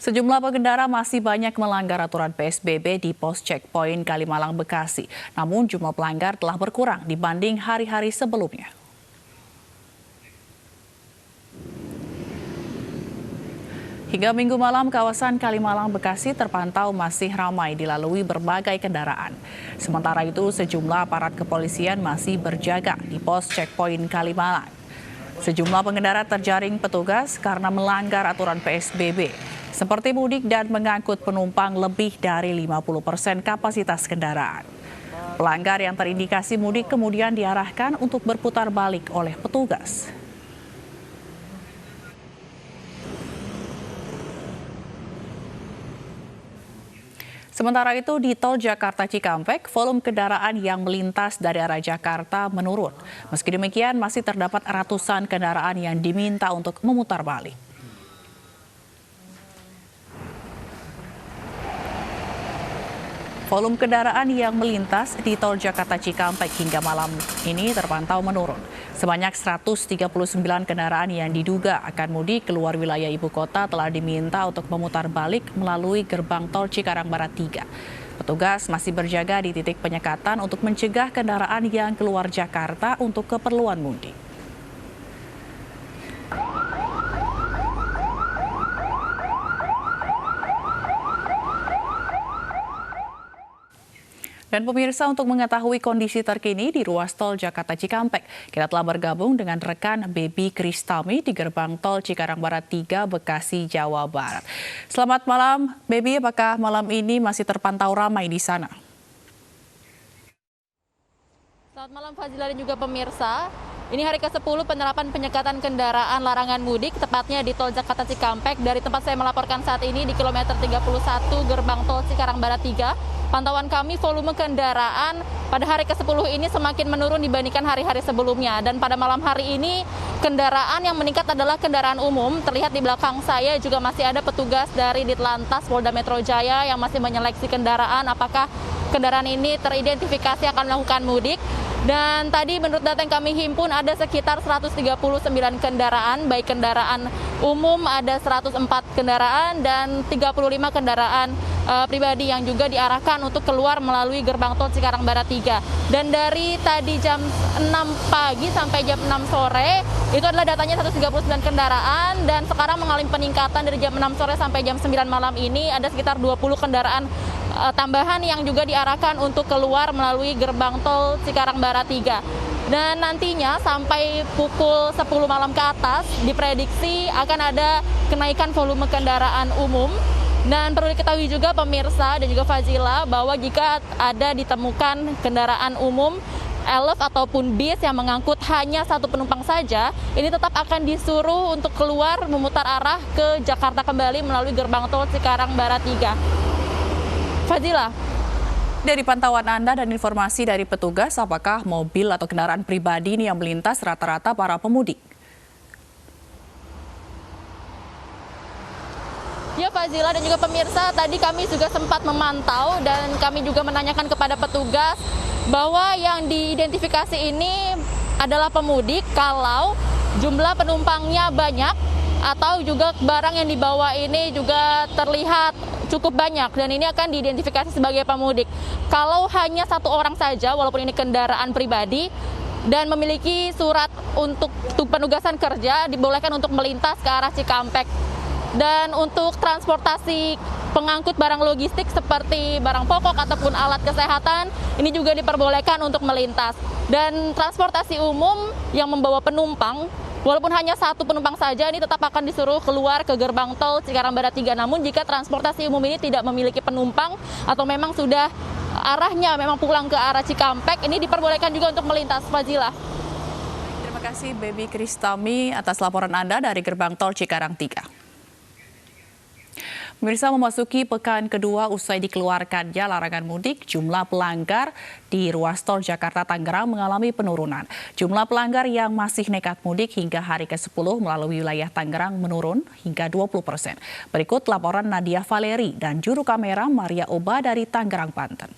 Sejumlah pengendara masih banyak melanggar aturan PSBB di pos checkpoint Kalimalang, Bekasi. Namun jumlah pelanggar telah berkurang dibanding hari-hari sebelumnya. Hingga Minggu malam, kawasan Kalimalang, Bekasi terpantau masih ramai dilalui berbagai kendaraan. Sementara itu, sejumlah aparat kepolisian masih berjaga di pos checkpoint Kalimalang. Sejumlah pengendara terjaring petugas karena melanggar aturan PSBB, seperti mudik dan mengangkut penumpang lebih dari 50% kapasitas kendaraan. Pelanggar yang terindikasi mudik kemudian diarahkan untuk berputar balik oleh petugas. Sementara itu, di tol Jakarta Cikampek, volume kendaraan yang melintas dari arah Jakarta menurun. Meski demikian, masih terdapat ratusan kendaraan yang diminta untuk memutar balik. Volume kendaraan yang melintas di tol Jakarta Cikampek hingga malam ini terpantau menurun. Sebanyak 139 kendaraan yang diduga akan mudik keluar wilayah ibu kota telah diminta untuk memutar balik melalui gerbang tol Cikarang Barat 3. Petugas masih berjaga di titik penyekatan untuk mencegah kendaraan yang keluar Jakarta untuk keperluan mudik. Dan pemirsa, untuk mengetahui kondisi terkini di ruas tol Jakarta Cikampek, kita telah bergabung dengan rekan Baby Kristami di gerbang tol Cikarang Barat 3, Bekasi, Jawa Barat. Selamat malam, Baby. Apakah malam ini masih terpantau ramai di sana? Selamat malam Fazila dan juga pemirsa. Ini hari ke-10 penerapan penyekatan kendaraan larangan mudik, tepatnya di tol Jakarta Cikampek. Dari tempat saya melaporkan saat ini di kilometer 31 gerbang tol Cikarang Barat 3. Pantauan kami, volume kendaraan pada hari ke-10 ini semakin menurun dibandingkan hari-hari sebelumnya. Dan pada malam hari ini, kendaraan yang meningkat adalah kendaraan umum. Terlihat di belakang saya juga masih ada petugas dari Ditlantas Polda Metro Jaya yang masih menyeleksi kendaraan. Apakah kendaraan ini teridentifikasi akan melakukan mudik? Dan tadi menurut data yang kami himpun ada sekitar 139 kendaraan, baik kendaraan umum ada 104 kendaraan dan 35 kendaraan pribadi yang juga diarahkan untuk keluar melalui gerbang tol Cikarang Barat 3. Dan dari tadi jam 6 pagi sampai jam 6 sore itu adalah datanya 139 kendaraan, dan sekarang mengalami peningkatan dari jam 6 sore sampai jam 9 malam ini ada sekitar 20 kendaraan tambahan yang juga diarahkan untuk keluar melalui gerbang tol Cikarang Barat 3. Dan nantinya sampai pukul 10 malam ke atas diprediksi akan ada kenaikan volume kendaraan umum. Dan perlu diketahui juga pemirsa dan juga Fazila bahwa jika ada ditemukan kendaraan umum elf ataupun bis yang mengangkut hanya satu penumpang saja, ini tetap akan disuruh untuk keluar memutar arah ke Jakarta kembali melalui gerbang tol Cikarang Barat 3. Fazila. Dari pantauan Anda dan informasi dari petugas, apakah mobil atau kendaraan pribadi ini yang melintas rata-rata para pemudik? Ya Fazila dan juga pemirsa, tadi kami juga sempat memantau dan kami juga menanyakan kepada petugas bahwa yang diidentifikasi ini adalah pemudik kalau jumlah penumpangnya banyak atau juga barang yang dibawa ini juga terlihat cukup banyak dan ini akan diidentifikasi sebagai pemudik. Kalau hanya satu orang saja, walaupun ini kendaraan pribadi dan memiliki surat untuk penugasan kerja, dibolehkan untuk melintas ke arah Cikampek. Dan untuk transportasi pengangkut barang logistik seperti barang pokok ataupun alat kesehatan, ini juga diperbolehkan untuk melintas. Dan transportasi umum yang membawa penumpang, walaupun hanya satu penumpang saja, ini tetap akan disuruh keluar ke gerbang tol Cikarang Barat 3. Namun jika transportasi umum ini tidak memiliki penumpang atau memang sudah arahnya memang pulang ke arah Cikampek, ini diperbolehkan juga untuk melintas. Fazila. Terima kasih Baby Kristami atas laporan Anda dari gerbang tol Cikarang 3. Pemirsa, memasuki pekan kedua usai dikeluarkannya larangan mudik, jumlah pelanggar di ruas tol Jakarta Tangerang mengalami penurunan. Jumlah pelanggar yang masih nekat mudik hingga hari ke-10 melalui wilayah Tangerang menurun hingga 20%. Berikut laporan Nadia Valeri dan juru kamera Maria Oba dari Tangerang, Banten.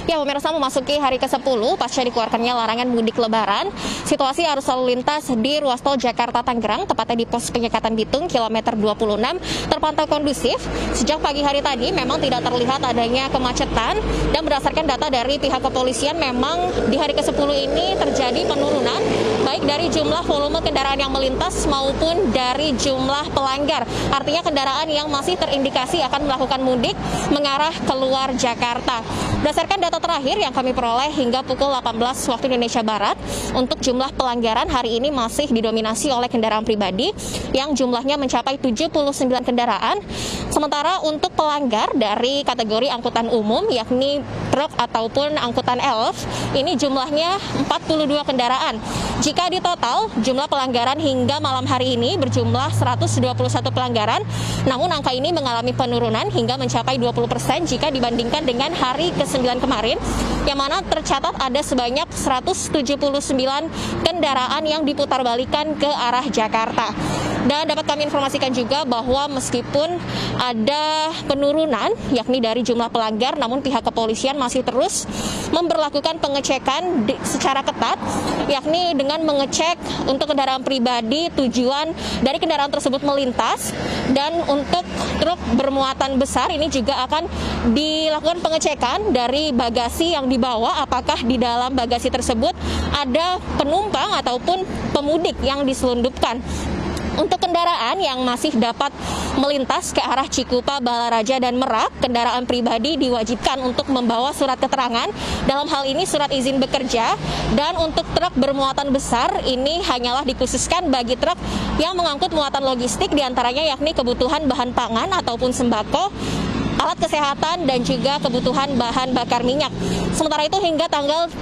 Ya, pemirsa, memasuki hari ke-10 pasca dikeluarkannya larangan mudik lebaran, situasi arus lalu lintas di ruas tol Jakarta-Tangerang, tepatnya di pos penyekatan Bitung, kilometer 26, terpantau kondusif. Sejak pagi hari tadi memang tidak terlihat adanya kemacetan, dan berdasarkan data dari pihak kepolisian memang di hari ke-10 ini terjadi penurunan, baik dari jumlah volume kendaraan yang melintas maupun dari jumlah pelanggar. Artinya kendaraan yang masih terindikasi akan melakukan mudik mengarah keluar Jakarta. Berdasarkan data terakhir yang kami peroleh hingga pukul 18 waktu Indonesia Barat, untuk jumlah pelanggaran hari ini masih didominasi oleh kendaraan pribadi yang jumlahnya mencapai 79 kendaraan. Sementara untuk pelanggar dari kategori angkutan umum, yakni truk ataupun angkutan elf, ini jumlahnya 42 kendaraan. Jika di total, jumlah pelanggaran hingga malam hari ini berjumlah 121 pelanggaran, namun angka ini mengalami penurunan hingga mencapai 20% jika dibandingkan dengan hari ke-9 kemarin, yang mana tercatat ada sebanyak 179 kendaraan yang diputarbalikan ke arah Jakarta. Dan dapat kami informasikan juga bahwa meskipun ada penurunan yakni dari jumlah pelanggar, namun pihak kepolisian masih terus memberlakukan pengecekan secara ketat, yakni dengan mengecek untuk kendaraan pribadi tujuan dari kendaraan tersebut melintas, dan untuk truk bermuatan besar ini juga akan dilakukan pengecekan dari bagasi yang dibawa, apakah di dalam bagasi tersebut ada penumpang ataupun pemudik yang diselundupkan. Untuk kendaraan yang masih dapat melintas ke arah Cikupa, Balaraja, dan Merak, kendaraan pribadi diwajibkan untuk membawa surat keterangan, dalam hal ini surat izin bekerja, dan untuk truk bermuatan besar ini hanyalah dikhususkan bagi truk yang mengangkut muatan logistik, diantaranya yakni kebutuhan bahan pangan ataupun sembako, alat kesehatan, dan juga kebutuhan bahan bakar minyak. Sementara itu hingga tanggal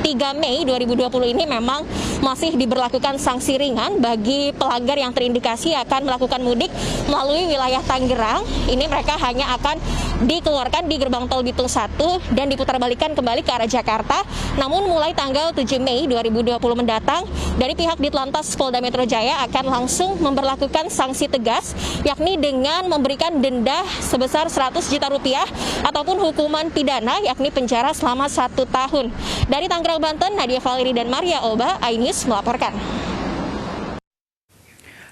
3 Mei 2020 ini memang masih diberlakukan sanksi ringan bagi pelanggar yang terindikasi akan melakukan mudik melalui wilayah Tangerang. Ini mereka hanya akan dikeluarkan di gerbang tol Bitung 1 dan diputarbalikan kembali ke arah Jakarta. Namun mulai tanggal 7 Mei 2020 mendatang, dari pihak Ditlantas Polda Metro Jaya akan langsung memberlakukan sanksi tegas, yakni dengan memberikan denda sebesar 100 juta rupiah ataupun hukuman pidana yakni penjara selama 1 tahun. Dari Tangerang, Banten, Nadia Valeri dan Maria Oba, iNews melaporkan.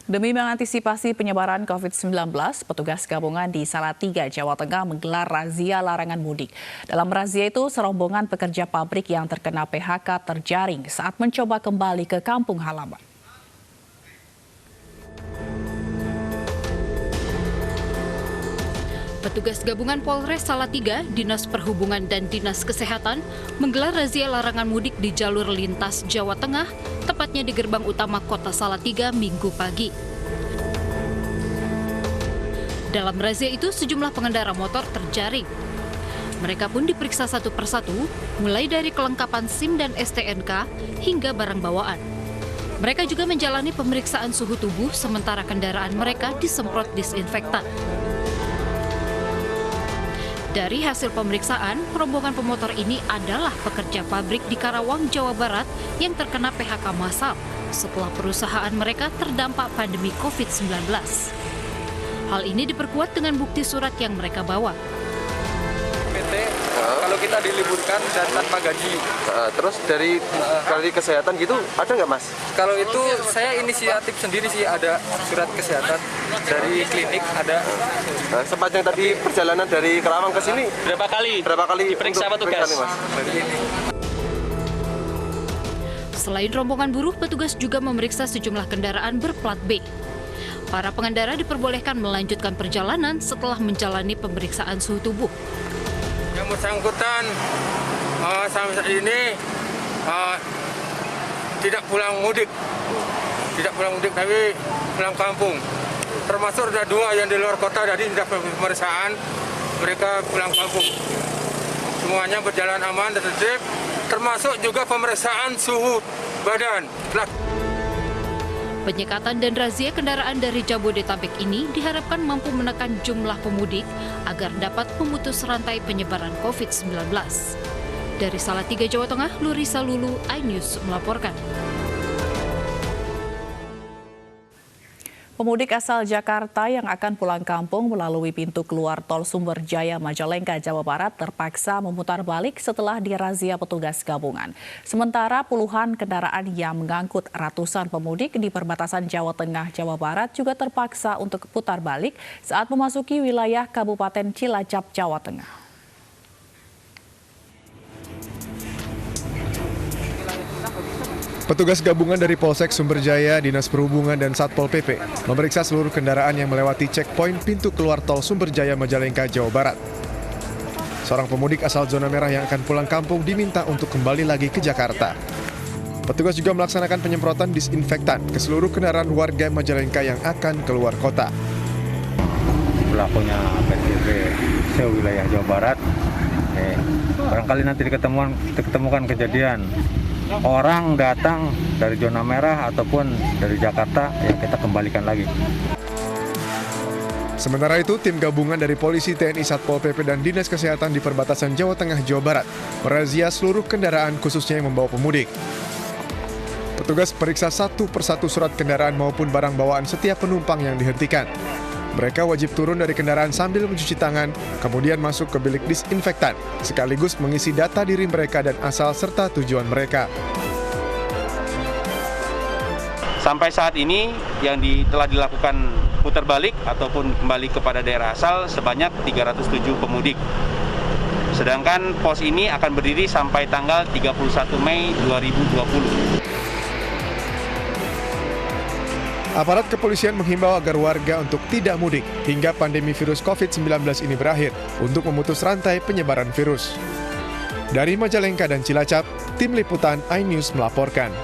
Demi mengantisipasi penyebaran COVID-19, petugas gabungan di Salatiga, Jawa Tengah menggelar razia larangan mudik. Dalam razia itu, serombongan pekerja pabrik yang terkena PHK terjaring saat mencoba kembali ke kampung halaman. Petugas gabungan Polres Salatiga, Dinas Perhubungan dan Dinas Kesehatan menggelar razia larangan mudik di jalur lintas Jawa Tengah, tepatnya di gerbang utama kota Salatiga Minggu pagi. Dalam razia itu, sejumlah pengendara motor terjaring. Mereka pun diperiksa satu persatu, mulai dari kelengkapan SIM dan STNK hingga barang bawaan. Mereka juga menjalani pemeriksaan suhu tubuh, sementara kendaraan mereka disemprot disinfektan. Dari hasil pemeriksaan, rombongan pemotor ini adalah pekerja pabrik di Karawang, Jawa Barat yang terkena PHK massal setelah perusahaan mereka terdampak pandemi COVID-19. Hal ini diperkuat dengan bukti surat yang mereka bawa. Kalau kita diliburkan dan tanpa gaji. Terus dari kesehatan gitu ada nggak, Mas? Kalau itu saya inisiatif sendiri sih, ada surat kesehatan dari klinik ada. Sepanjang tadi perjalanan dari Karawang ke sini Berapa kali diperiksa petugas? Selain rombongan buruh, petugas juga memeriksa sejumlah kendaraan berplat B. Para pengendara diperbolehkan melanjutkan perjalanan setelah menjalani pemeriksaan suhu tubuh. Yang bersangkutan sampai saat ini tidak pulang mudik tapi pulang kampung. Termasuk ada 2 yang di luar kota, jadi tidak pemeriksaan, mereka pulang kampung. Semuanya berjalan aman dan tertib, termasuk juga pemeriksaan suhu badan. Penyekatan dan razia kendaraan dari Jabodetabek ini diharapkan mampu menekan jumlah pemudik agar dapat memutus rantai penyebaran COVID-19. Dari Salatiga, Jawa Tengah, Lurisa Lulu, iNews melaporkan. Pemudik asal Jakarta yang akan pulang kampung melalui pintu keluar tol Sumberjaya Majalengka, Jawa Barat terpaksa memutar balik setelah dirazia petugas gabungan. Sementara puluhan kendaraan yang mengangkut ratusan pemudik di perbatasan Jawa Tengah, Jawa Barat juga terpaksa untuk putar balik saat memasuki wilayah Kabupaten Cilacap, Jawa Tengah. Petugas gabungan dari Polsek Sumberjaya, Dinas Perhubungan, dan Satpol PP memeriksa seluruh kendaraan yang melewati checkpoint pintu keluar tol Sumberjaya Majalengka, Jawa Barat. Seorang pemudik asal zona merah yang akan pulang kampung diminta untuk kembali lagi ke Jakarta. Petugas juga melaksanakan penyemprotan disinfektan ke seluruh kendaraan warga Majalengka yang akan keluar kota. Pelakunya PSBB se-wilayah Jawa Barat. Barangkali nanti diketemukan kejadian orang datang dari zona merah ataupun dari Jakarta yang kita kembalikan lagi. Sementara itu, tim gabungan dari Polisi, TNI, Satpol PP, dan Dinas Kesehatan di perbatasan Jawa Tengah, Jawa Barat merazia seluruh kendaraan khususnya yang membawa pemudik. Petugas periksa satu persatu surat kendaraan maupun barang bawaan setiap penumpang yang dihentikan. Mereka wajib turun dari kendaraan sambil mencuci tangan, kemudian masuk ke bilik disinfektan, sekaligus mengisi data diri mereka dan asal serta tujuan mereka. Sampai saat ini yang telah dilakukan putar balik ataupun kembali kepada daerah asal sebanyak 307 pemudik. Sedangkan pos ini akan berdiri sampai tanggal 31 Mei 2020. Aparat kepolisian menghimbau agar warga untuk tidak mudik hingga pandemi virus COVID-19 ini berakhir untuk memutus rantai penyebaran virus. Dari Majalengka dan Cilacap, tim liputan iNews melaporkan.